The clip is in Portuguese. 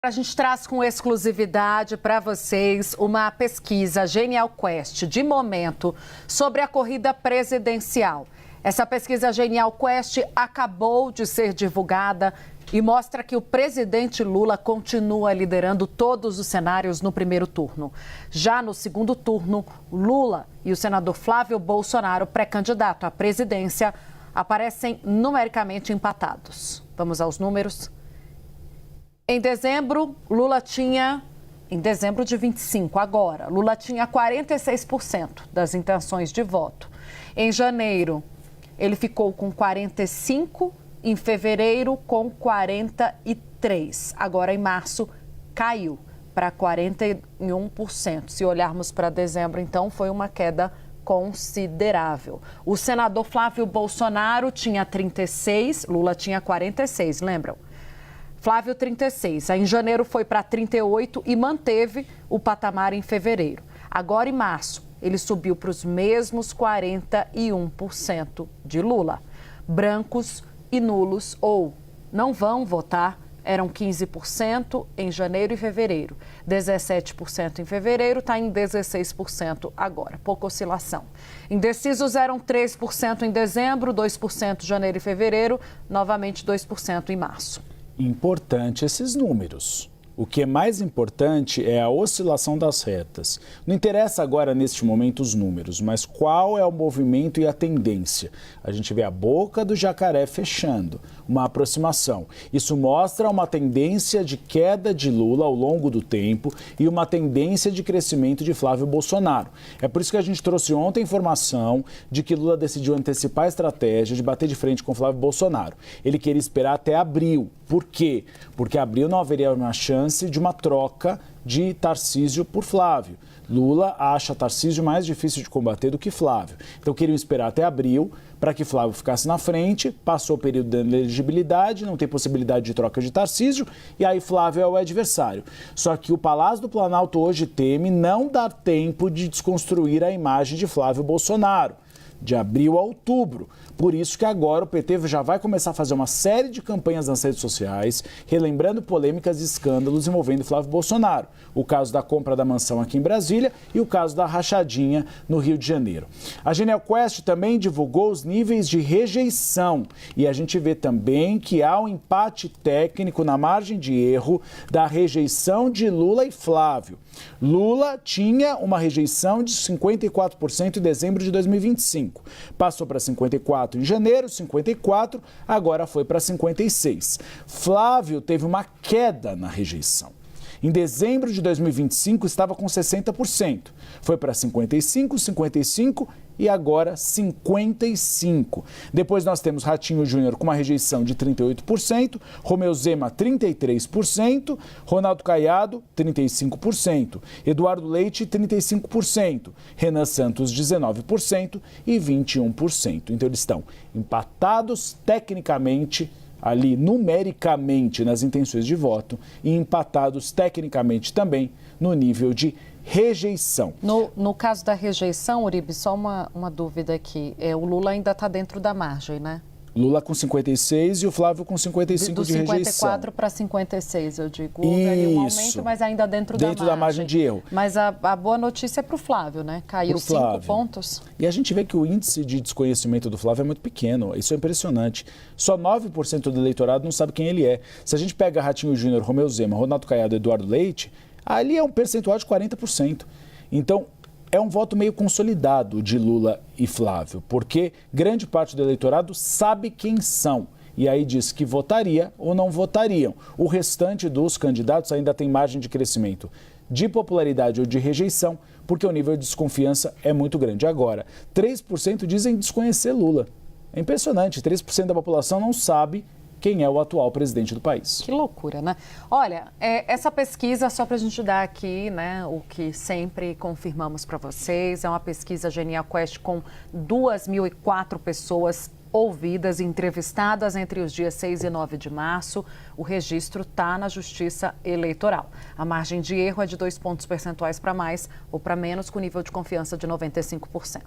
A gente traz com exclusividade para vocês uma pesquisa Genial Quest de momento sobre a corrida presidencial. Essa pesquisa Genial Quest acabou de ser divulgada e mostra que o presidente Lula continua liderando todos os cenários no primeiro turno. Já no segundo turno, Lula e o senador Flávio Bolsonaro, pré-candidato à presidência, aparecem numericamente empatados. Vamos aos números. Em dezembro, em dezembro de 25, agora, Lula tinha 46% das intenções de voto. Em janeiro, ele ficou com 45%, em fevereiro com 43%. Agora, em março, caiu para 41%. Se olharmos para dezembro, então, foi uma queda considerável. O senador Flávio Bolsonaro tinha 36%, Lula tinha 46%, lembram? Flávio, 36%. Em janeiro foi para 38% e manteve o patamar em fevereiro. Agora, em março, ele subiu para os mesmos 41% de Lula. Brancos e nulos ou não vão votar eram 15% em janeiro e fevereiro. 17% em fevereiro, está em 16% agora. Pouca oscilação. Indecisos eram 3% em dezembro, 2% em janeiro e fevereiro, novamente 2% em março. Importante esses números. O que é mais importante é a oscilação das retas. Não interessa agora, neste momento, os números, mas qual é o movimento e a tendência. A gente vê a boca do jacaré fechando, uma aproximação. Isso mostra uma tendência de queda de Lula ao longo do tempo e uma tendência de crescimento de Flávio Bolsonaro. É por isso que a gente trouxe ontem a informação de que Lula decidiu antecipar a estratégia de bater de frente com Flávio Bolsonaro. Ele queria esperar até abril. Por quê? Porque abril não haveria uma chance de uma troca de Tarcísio por Flávio. Lula acha Tarcísio mais difícil de combater do que Flávio. Então queriam esperar até abril para que Flávio ficasse na frente, passou o período da elegibilidade, não tem possibilidade de troca de Tarcísio, e aí Flávio é o adversário. Só que o Palácio do Planalto hoje teme não dar tempo de desconstruir a imagem de Flávio Bolsonaro, de abril a outubro. Por isso que agora o PT já vai começar a fazer uma série de campanhas nas redes sociais, relembrando polêmicas e escândalos envolvendo Flávio Bolsonaro. O caso da compra da mansão aqui em Brasília e o caso da rachadinha no Rio de Janeiro. A Genial Quest também divulgou os níveis de rejeição e a gente vê também que há um empate técnico na margem de erro da rejeição de Lula e Flávio. Lula tinha uma rejeição de 54% em dezembro de 2025. Passou para 54% em janeiro, 54%, agora foi para 56%. Flávio teve uma queda na rejeição. Em dezembro de 2025 estava com 60%. Foi para 55%, 55% e agora 55%. Depois nós temos Ratinho Júnior com uma rejeição de 38%, Romeu Zema 33%, Ronaldo Caiado 35%, Eduardo Leite 35%, Renan Santos 19% e 21%. Então eles estão empatados tecnicamente, ali numericamente nas intenções de voto e empatados tecnicamente também no nível de rejeição. No caso da rejeição, Uribe, só uma dúvida aqui. O Lula ainda está dentro da margem, né? Lula com 56 e o Flávio com 55 de rejeição. Do 54 para 56, eu digo. Houve ali um aumento, mas ainda dentro da margem de erro. Mas a boa notícia é para o Flávio, né? Caiu 5 pontos. E a gente vê que o índice de desconhecimento do Flávio é muito pequeno. Isso é impressionante. Só 9% do eleitorado não sabe quem ele é. Se a gente pega Ratinho Júnior, Romeu Zema, Ronaldo Caiado e Eduardo Leite, ali é um percentual de 40%. Então, é um voto meio consolidado de Lula e Flávio, porque grande parte do eleitorado sabe quem são. E aí diz que votaria ou não votariam. O restante dos candidatos ainda tem margem de crescimento de popularidade ou de rejeição, porque o nível de desconfiança é muito grande. Agora, 3% dizem desconhecer Lula. É impressionante, 3% da população não sabe quem é o atual presidente do país. Que loucura, né? Olha, essa pesquisa, só para a gente dar aqui, né, o que sempre confirmamos para vocês, é uma pesquisa Genial Quest com 2.004 pessoas ouvidas e entrevistadas entre os dias 6 e 9 de março. O registro está na Justiça Eleitoral. A margem de erro é de 2 pontos percentuais para mais ou para menos, com nível de confiança de 95%.